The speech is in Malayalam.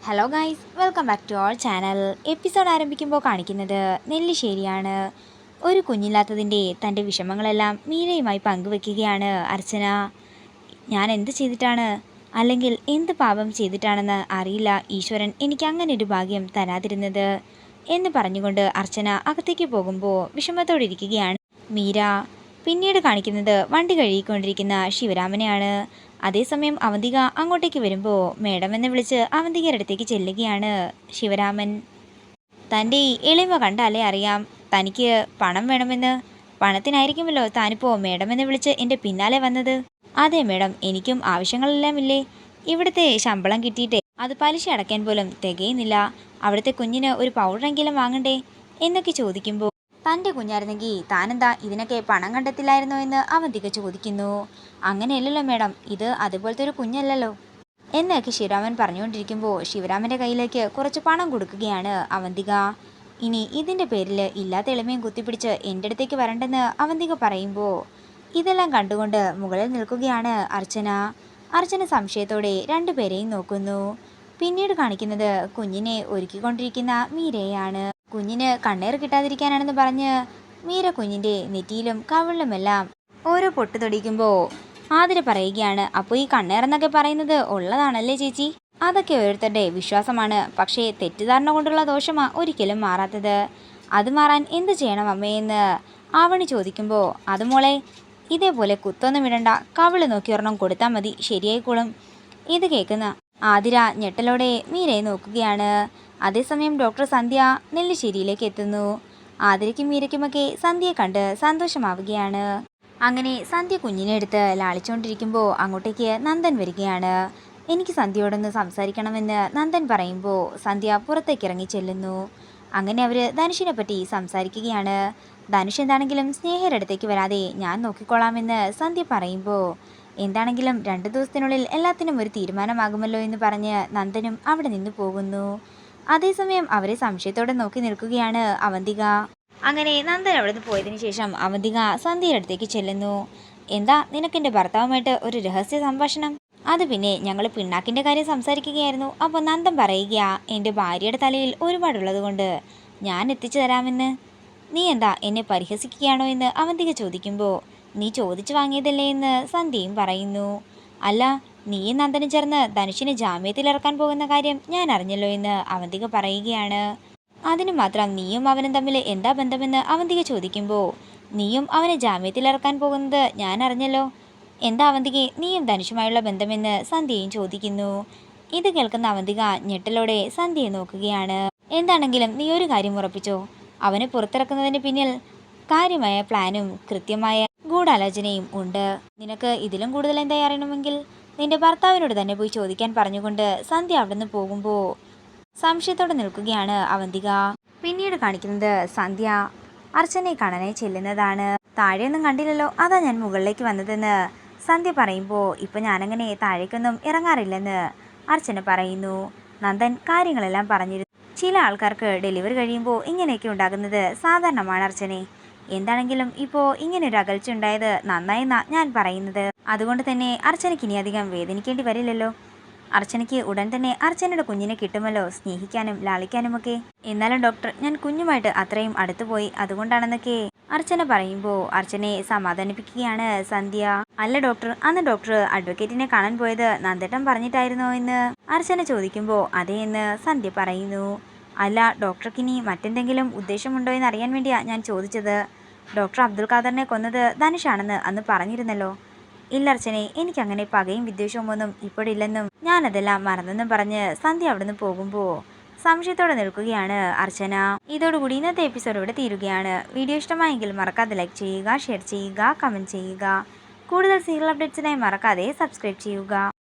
Hello guys, welcome back to our channel. Episode ആരംഭിക്കുമ്പോൾ കാണിക്കുന്നത് നെല്ലിശ്ശേരിയാണ്. ഒരു കുഞ്ഞില്ലാത്തതിൻ്റെ തൻ്റെ വിഷമങ്ങളെല്ലാം മീരയുമായി പങ്കുവെക്കുകയാണ് അർച്ചന. ഞാൻ എന്ത് ചെയ്തിട്ടാണ്, അല്ലെങ്കിൽ എന്ത് പാപം ചെയ്തിട്ടാണെന്ന് അറിയില്ല ഈശ്വരൻ എനിക്ക് അങ്ങനെ ഒരു ഭാഗ്യം തരാതിരുന്നത് എന്ന് പറഞ്ഞുകൊണ്ട് അർച്ചന അകത്തേക്ക് പോകുമ്പോൾ വിഷമത്തോടെ ഇരിക്കുകയാണ് മീര. പിന്നീട് കാണിക്കുന്നത് വണ്ടി കഴുകിക്കൊണ്ടിരിക്കുന്ന ശിവരാമനെയാണ്. അതേസമയം അവന്തിക അങ്ങോട്ടേക്ക് വരുമ്പോൾ മേഡം എന്ന് വിളിച്ച് അവന്തികയുടെ അടുത്തേക്ക് ചെല്ലുകയാണ് ശിവരാമൻ. തൻ്റെ ഈ എളിമ കണ്ടാലേ അറിയാം തനിക്ക് പണം വേണമെന്ന്. പണത്തിനായിരിക്കുമല്ലോ താനിപ്പോൾ മേഡം എന്ന് വിളിച്ച് എൻ്റെ പിന്നാലെ വന്നത്. അതെ മേഡം, എനിക്കും ആവശ്യങ്ങളെല്ലാം ഇല്ലേ. ഇവിടുത്തെ ശമ്പളം കിട്ടിയിട്ടേ അത് പലിശ അടയ്ക്കാൻ പോലും തികയുന്നില്ല. അവിടുത്തെ കുഞ്ഞിന് ഒരു പൗഡറെങ്കിലും വാങ്ങണ്ടേ എന്നൊക്കെ ചോദിക്കുമ്പോൾ തൻ്റെ കുഞ്ഞായിരുന്നെങ്കിൽ താനെന്താ ഇതിനൊക്കെ പണം കണ്ടെത്തില്ലായിരുന്നോ എന്ന് അവന്തിക ചോദിക്കുന്നു. അങ്ങനെയല്ലല്ലോ മേഡം, ഇത് അതുപോലത്തെ ഒരു കുഞ്ഞല്ലല്ലോ എന്നൊക്കെ ശിവരാമൻ പറഞ്ഞുകൊണ്ടിരിക്കുമ്പോൾ ശിവരാമൻ്റെ കയ്യിലേക്ക് കുറച്ച് പണം കൊടുക്കുകയാണ് അവന്തിക. ഇനി ഇതിൻ്റെ പേരിൽ ഇല്ലാത്ത എളിമയും കുത്തിപ്പിടിച്ച് എൻ്റെ അടുത്തേക്ക് വരണ്ടെന്ന് അവന്തിക പറയുമ്പോൾ ഇതെല്ലാം കണ്ടുകൊണ്ട് മുകളിൽ നിൽക്കുകയാണ് അർച്ചന. അർച്ചന സംശയത്തോടെ രണ്ടുപേരെയും നോക്കുന്നു. പിന്നീട് കാണിക്കുന്നത് കുഞ്ഞിനെ ഒരുക്കിക്കൊണ്ടിരിക്കുന്ന മീരയാണ്. കുഞ്ഞിന് കണ്ണേർ കിട്ടാതിരിക്കാനാണെന്ന് പറഞ്ഞ് മീര കുഞ്ഞിൻ്റെ നെറ്റിയിലും കവിളിലുമെല്ലാം ഓരോ പൊട്ട് തൊടിക്കുമ്പോൾ ആതിര പറയുകയാണ്, അപ്പോൾ ഈ കണ്ണേറെന്നൊക്കെ പറയുന്നത് ഉള്ളതാണല്ലേ ചേച്ചി? അതൊക്കെ ഓരോരുത്തരുടെ വിശ്വാസമാണ്. പക്ഷേ തെറ്റിദ്ധാരണ കൊണ്ടുള്ള ദോഷമാ ഒരിക്കലും മാറാത്തത്. അത് മാറാൻ എന്ത് ചെയ്യണം അമ്മയെന്ന് ആവണി ചോദിക്കുമ്പോൾ അത് മോളെ ഇതേപോലെ കുത്തൊന്നും ഇടണ്ട, കവിള് നോക്കി ഒരെണ്ണം കൊടുത്താൽ മതി, ശരിയായിക്കോളും. ഇത് കേൾക്കുന്ന ആതിര ഞെട്ടലോടെ മീരയെ നോക്കുകയാണ്. അതേസമയം ഡോക്ടർ സന്ധ്യ നെല്ലിശ്ശേരിയിലേക്ക് എത്തുന്നു. ആതിരയ്ക്കും മീരയ്ക്കുമൊക്കെ സന്ധ്യയെ കണ്ട് സന്തോഷമാവുകയാണ്. അങ്ങനെ സന്ധ്യ കുഞ്ഞിനെ എടുത്ത് ലാളിച്ചുകൊണ്ടിരിക്കുമ്പോൾ അങ്ങോട്ടേക്ക് നന്ദൻ വരികയാണ്. എനിക്ക് സന്ധ്യയോടൊന്ന് സംസാരിക്കണമെന്ന് നന്ദൻ പറയുമ്പോൾ സന്ധ്യ പുറത്തേക്ക് ഇറങ്ങി ചെല്ലുന്നു. അങ്ങനെ അവർ ധനുഷിനെ പറ്റി സംസാരിക്കുകയാണ്. ധനുഷ് എന്താണെങ്കിലും സ്നേഹയുടെ അടുത്തേക്ക് വരാതെ ഞാൻ നോക്കിക്കൊള്ളാമെന്ന് സന്ധ്യ പറയുമ്പോൾ എന്താണെങ്കിലും 2 ദിവസത്തിനുള്ളിൽ എല്ലാത്തിനും ഒരു തീരുമാനമാകുമല്ലോ എന്ന് പറഞ്ഞ് നന്ദനും അവിടെ നിന്ന് പോകുന്നു. അതേസമയം അവരെ സംശയത്തോടെ നോക്കി നിൽക്കുകയാണ് അവന്തിക. അങ്ങനെ നന്ദൻ അവിടെ നിന്ന് പോയതിനു ശേഷം അവന്തിക സന്ധ്യയുടെ അടുത്തേക്ക് ചെല്ലുന്നു. എന്താ നിനക്കെൻ്റെ ഭർത്താവുമായിട്ട് ഒരു രഹസ്യ സംഭാഷണം? അത് പിന്നെ ഞങ്ങൾ പിണ്ണാക്കിൻ്റെ കാര്യം സംസാരിക്കുകയായിരുന്നു. അപ്പോൾ നന്ദൻ പറയുക എൻ്റെ ഭാര്യയുടെ തലയിൽ ഒരുപാടുള്ളത് കൊണ്ട് ഞാൻ എത്തിച്ചു തരാമെന്ന്. നീ എന്താ എന്നെ പരിഹസിക്കുകയാണോ എന്ന് അവന്തിക ചോദിക്കുമ്പോൾ നീ ചോദിച്ചു വാങ്ങിയതല്ലേ എന്ന് സന്ധ്യയും പറയുന്നു. അല്ല, നീയും നന്ദനും ചേർന്ന് ധനുഷിനെ ജാമ്യത്തിലിറക്കാൻ പോകുന്ന കാര്യം ഞാൻ അറിഞ്ഞല്ലോ എന്ന് അവന്തിക പറയുകയാണ്. അതിനു മാത്രം നീയും അവനും തമ്മിൽ എന്താ ബന്ധമെന്ന് അവന്തിക ചോദിക്കുമ്പോൾ നീയും അവനെ ജാമ്യത്തിലിറക്കാൻ പോകുന്നത് ഞാൻ അറിഞ്ഞല്ലോ. എന്താ അവന്തികെ നീയും ധനുഷുമായുള്ള ബന്ധമെന്ന് സന്ധ്യയും ചോദിക്കുന്നു. ഇത് കേൾക്കുന്ന അവന്തിക ഞെട്ടലോടെ സന്ധ്യയെ നോക്കുകയാണ്. എന്താണെങ്കിലും നീ ഒരു കാര്യം ഉറപ്പിച്ചോ, അവനെ പുറത്തിറക്കുന്നതിന് പിന്നിൽ കാര്യമായ പ്ലാനും കൃത്യമായ ഗൂഢാലോചനയും ഉണ്ട്. നിനക്ക് ഇതിലും കൂടുതൽ എന്തായി അറിയണമെങ്കിൽ നിന്റെ ഭർത്താവിനോട് തന്നെ പോയി ചോദിക്കാൻ പറഞ്ഞുകൊണ്ട് സന്ധ്യ അവിടെ നിന്ന് പോകുമ്പോൾ സംശയത്തോടെ നിൽക്കുകയാണ് അവന്തിക. പിന്നീട് കാണിക്കുന്നത് സന്ധ്യ അർച്ചനയെ കാണാനായി ചെല്ലുന്നതാണ്. താഴെയൊന്നും കണ്ടില്ലല്ലോ, അതാ ഞാൻ മുകളിലേക്ക് വന്നതെന്ന് സന്ധ്യ പറയുമ്പോൾ ഇപ്പം ഞാനങ്ങനെ താഴേക്കൊന്നും ഇറങ്ങാറില്ലെന്ന് അർച്ചന പറയുന്നു. നന്ദൻ കാര്യങ്ങളെല്ലാം പറഞ്ഞിരുന്നു. ചില ആൾക്കാർക്ക് ഡെലിവറി കഴിയുമ്പോൾ ഇങ്ങനെയൊക്കെ ഉണ്ടാകുന്നത് സാധാരണമാണ് അർച്ചനെ. എന്താണെങ്കിലും ഇപ്പോൾ ഇങ്ങനൊരു അകൽച്ച ഉണ്ടായത് നന്നായെന്നാ ഞാൻ പറയുന്നത്. അതുകൊണ്ട് തന്നെ അർച്ചനയ്ക്ക് ഇനി അധികം വേദനിക്കേണ്ടി വരില്ലല്ലോ. അർച്ചനയ്ക്ക് ഉടൻ തന്നെ അർച്ചനയുടെ കുഞ്ഞിനെ കിട്ടുമല്ലോ, സ്നേഹിക്കാനും ലാളിക്കാനുമൊക്കെ. എന്നാലും ഡോക്ടർ, ഞാൻ കുഞ്ഞുമായിട്ട് അത്രയും അടുത്തുപോയി, അതുകൊണ്ടാണെന്നൊക്കെ അർച്ചന പറയുമ്പോൾ അർച്ചനയെ സമാധാനിപ്പിക്കുകയാണ് സന്ധ്യ. അല്ല ഡോക്ടർ, അന്ന് ഡോക്ടർ അഡ്വക്കേറ്റിനെ കാണാൻ പോയത് നന്ദേട്ടൻ പറഞ്ഞിട്ടായിരുന്നോ എന്ന് അർച്ചന ചോദിക്കുമ്പോൾ അതേ എന്ന് സന്ധ്യ പറയുന്നു. അല്ല ഡോക്ടർക്ക് ഇനി മറ്റെന്തെങ്കിലും ഉദ്ദേശമുണ്ടോ എന്ന് അറിയാൻ വേണ്ടിയാ ഞാൻ ചോദിച്ചത്. ഡോക്ടർ അബ്ദുൽ ഖാദറിനെ കൊന്നത് ധനുഷാണെന്ന് അന്ന് പറഞ്ഞിരുന്നല്ലോ. ഇല്ല അർച്ചനെ, എനിക്കങ്ങനെ പകയും വിദ്വേഷവും ഒന്നും ഇപ്പോഴില്ലെന്നും ഞാനതെല്ലാം മറന്നെന്നും പറഞ്ഞ് സന്ധ്യ അവിടുന്ന് പോകുമ്പോൾ സംശയത്തോടെ നിൽക്കുകയാണ് അർച്ചന. ഇതോടുകൂടി ഇന്നത്തെ എപ്പിസോഡ് ഇവിടെ തീരുകയാണ്. വീഡിയോ ഇഷ്ടമായെങ്കിൽ മറക്കാതെ ലൈക്ക് ചെയ്യുക, ഷെയർ ചെയ്യുക, കമൻറ്റ് ചെയ്യുക. കൂടുതൽ സീരിയൽ അപ്ഡേറ്റ്സിനായി മറക്കാതെ സബ്സ്ക്രൈബ് ചെയ്യുക.